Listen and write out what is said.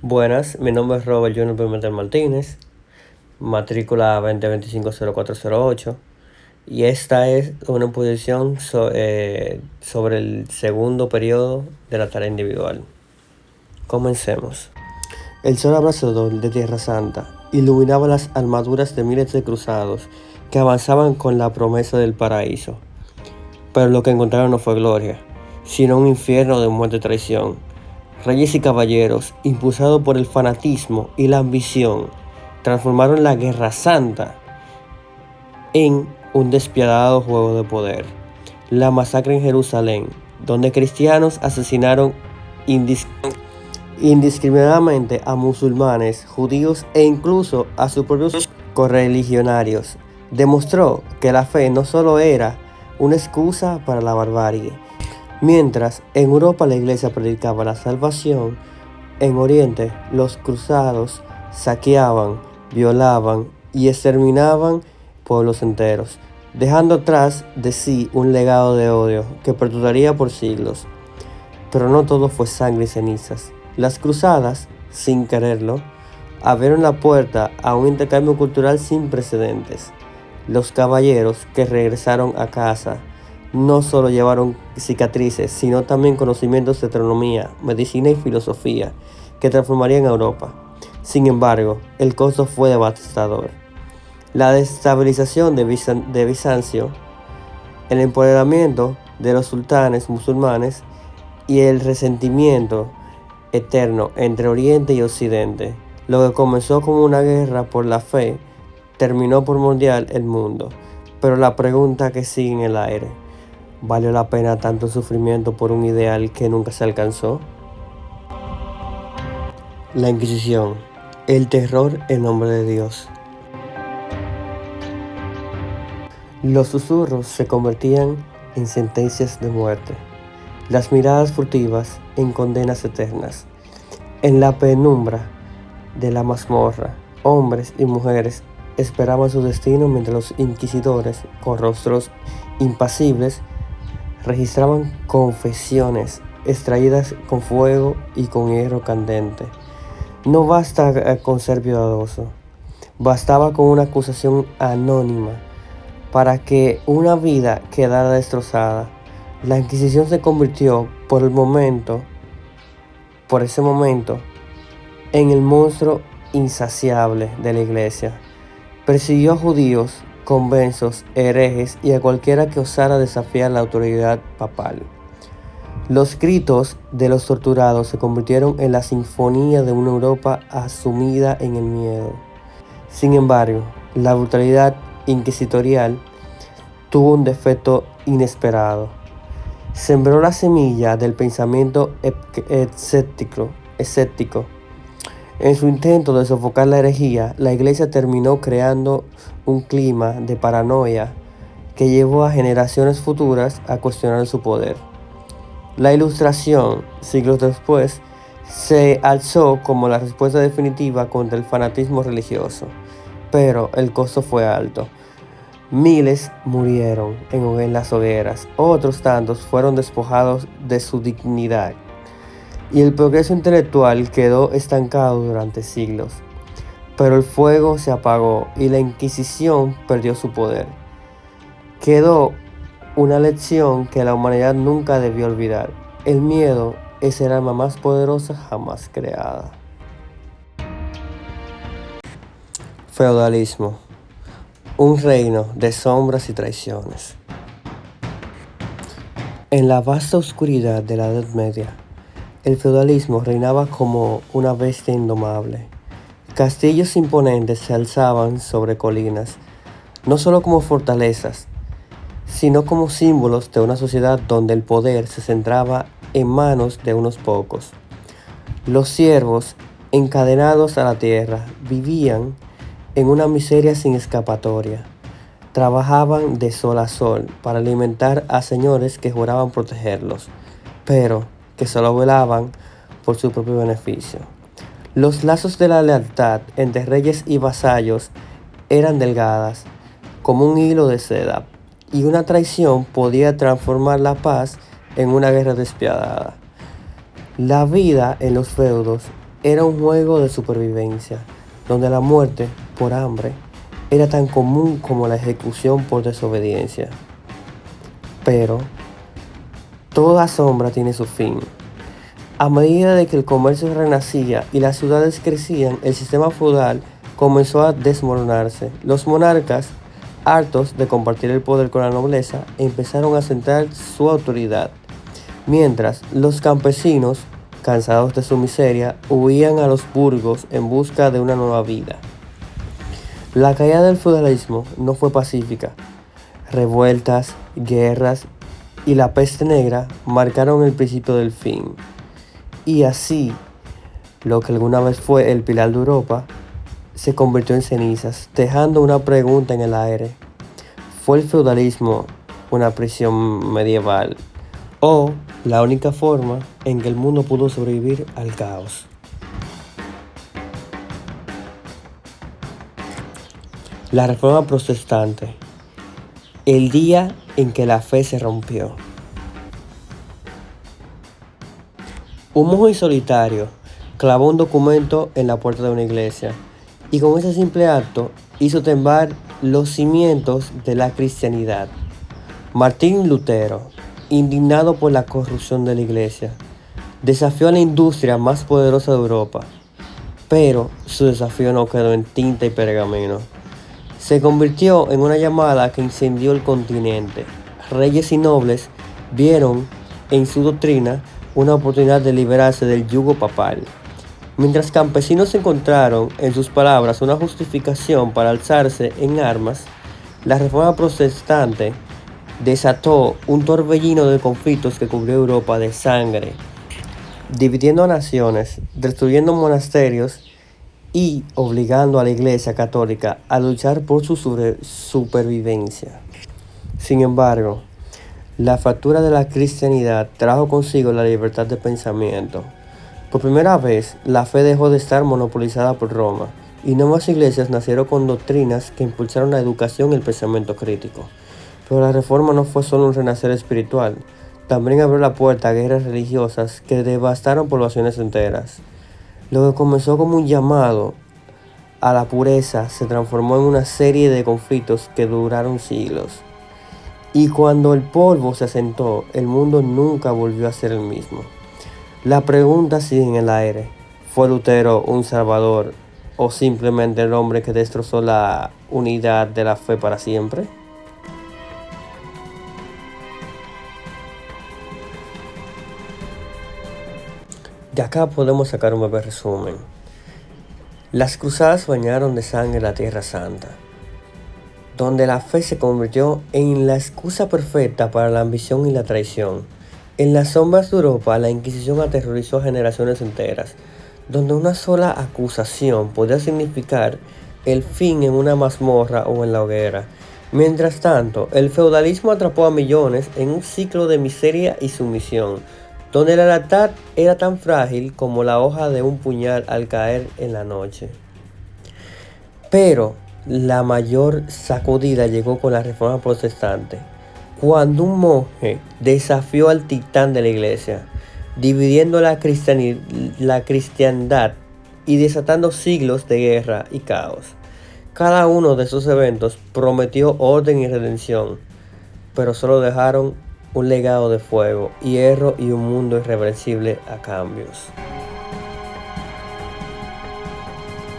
Buenas, mi nombre es Robert Junior Pimentel Martínez, matrícula 2025-0408, y esta es una exposición sobre el segundo periodo de la tarea individual. Comencemos. El sol abrasador de Tierra Santa iluminaba las armaduras de miles de cruzados que avanzaban con la promesa del paraíso. Pero lo que encontraron no fue gloria, sino un infierno de muerte y traición. Reyes y caballeros, impulsados por el fanatismo y la ambición, transformaron la Guerra Santa en un despiadado juego de poder. La masacre en Jerusalén, donde cristianos asesinaron indiscriminadamente a musulmanes, judíos e incluso a sus propios correligionarios, demostró que la fe no solo era una excusa para la barbarie. Mientras en Europa la iglesia predicaba la salvación, en Oriente los cruzados saqueaban, violaban y exterminaban pueblos enteros, dejando atrás de sí un legado de odio que perduraría por siglos. Pero no todo fue sangre y cenizas. Las cruzadas, sin quererlo, abrieron la puerta a un intercambio cultural sin precedentes. Los caballeros que regresaron a casa no solo llevaron cicatrices, sino también conocimientos de astronomía, medicina y filosofía que transformarían a Europa. Sin embargo, el costo fue devastador. La desestabilización de Bizancio, el empoderamiento de los sultanes musulmanes y el resentimiento eterno entre Oriente y Occidente, lo que comenzó como una guerra por la fe, terminó por moldear el mundo. Pero la pregunta que sigue en el aire: ¿valió la pena tanto sufrimiento por un ideal que nunca se alcanzó? La Inquisición, el terror en nombre de Dios. Los susurros se convertían en sentencias de muerte, las miradas furtivas en condenas eternas. En la penumbra de la mazmorra, hombres y mujeres esperaban su destino mientras los inquisidores, con rostros impasibles, registraban confesiones extraídas con fuego y con hierro candente. No basta con ser piadoso, bastaba con una acusación anónima para que una vida quedara destrozada. La Inquisición se convirtió por ese momento, en el monstruo insaciable de la Iglesia. Persiguió a judíos, conversos, herejes y a cualquiera que osara desafiar la autoridad papal. Los gritos de los torturados se convirtieron en la sinfonía de una Europa asumida en el miedo. Sin embargo, la brutalidad inquisitorial tuvo un defecto inesperado. Sembró la semilla del pensamiento escéptico. En su intento de sofocar la herejía, la Iglesia terminó creando un clima de paranoia que llevó a generaciones futuras a cuestionar su poder. La Ilustración, siglos después, se alzó como la respuesta definitiva contra el fanatismo religioso, pero el costo fue alto. Miles murieron en las hogueras, otros tantos fueron despojados de su dignidad, y el progreso intelectual quedó estancado durante siglos. Pero el fuego se apagó y la Inquisición perdió su poder. Quedó una lección que la humanidad nunca debió olvidar: el miedo es el arma más poderosa jamás creada. Feudalismo, un reino de sombras y traiciones. En la vasta oscuridad de la Edad Media, el feudalismo reinaba como una bestia indomable. Castillos imponentes se alzaban sobre colinas, no solo como fortalezas, sino como símbolos de una sociedad donde el poder se centraba en manos de unos pocos. Los siervos, encadenados a la tierra, vivían en una miseria sin escapatoria. Trabajaban de sol a sol para alimentar a señores que juraban protegerlos, pero que solo velaban por su propio beneficio. Los lazos de la lealtad entre reyes y vasallos eran delgadas, como un hilo de seda, y una traición podía transformar la paz en una guerra despiadada. La vida en los feudos era un juego de supervivencia, donde la muerte por hambre era tan común como la ejecución por desobediencia. Pero toda sombra tiene su fin. A medida de que el comercio renacía y las ciudades crecían, el sistema feudal comenzó a desmoronarse. Los monarcas, hartos de compartir el poder con la nobleza, empezaron a centrar su autoridad, mientras los campesinos, cansados de su miseria, huían a los burgos en busca de una nueva vida. La caída del feudalismo no fue pacífica. Revueltas, guerras y la peste negra marcaron el principio del fin. Y así, lo que alguna vez fue el pilar de Europa, se convirtió en cenizas, dejando una pregunta en el aire. ¿Fue el feudalismo una prisión medieval o la única forma en que el mundo pudo sobrevivir al caos? La Reforma Protestante, el día en que la fe se rompió. Un monje solitario clavó un documento en la puerta de una iglesia y con ese simple acto hizo temblar los cimientos de la cristianidad. Martín Lutero, indignado por la corrupción de la iglesia, desafió a la industria más poderosa de Europa, pero su desafío no quedó en tinta y pergamino. Se convirtió en una llamada que incendió el continente. Reyes y nobles vieron en su doctrina una oportunidad de liberarse del yugo papal, mientras campesinos encontraron en sus palabras una justificación para alzarse en armas. La Reforma Protestante desató un torbellino de conflictos que cubrió Europa de sangre, dividiendo a naciones, destruyendo monasterios y obligando a la Iglesia Católica a luchar por su supervivencia. Sin embargo, la fractura de la cristianidad trajo consigo la libertad de pensamiento. Por primera vez, la fe dejó de estar monopolizada por Roma, y nuevas iglesias nacieron con doctrinas que impulsaron la educación y el pensamiento crítico. Pero la reforma no fue solo un renacer espiritual, también abrió la puerta a guerras religiosas que devastaron poblaciones enteras. Lo que comenzó como un llamado a la pureza se transformó en una serie de conflictos que duraron siglos. Y cuando el polvo se asentó, el mundo nunca volvió a ser el mismo. La pregunta sigue en el aire. ¿Fue Lutero un salvador o simplemente el hombre que destrozó la unidad de la fe para siempre? De acá podemos sacar un breve resumen. Las cruzadas bañaron de sangre la Tierra Santa, donde la fe se convirtió en la excusa perfecta para la ambición y la traición. En las sombras de Europa, la Inquisición aterrorizó a generaciones enteras, donde una sola acusación podía significar el fin en una mazmorra o en la hoguera. Mientras tanto, el feudalismo atrapó a millones en un ciclo de miseria y sumisión, donde la lealtad era tan frágil como la hoja de un puñal al caer en la noche. Pero la mayor sacudida llegó con la Reforma Protestante, cuando un monje desafió al titán de la iglesia, dividiendo la cristiandad y desatando siglos de guerra y caos. Cada uno de esos eventos prometió orden y redención, pero solo dejaron un legado de fuego, hierro y un mundo irreversible a cambios.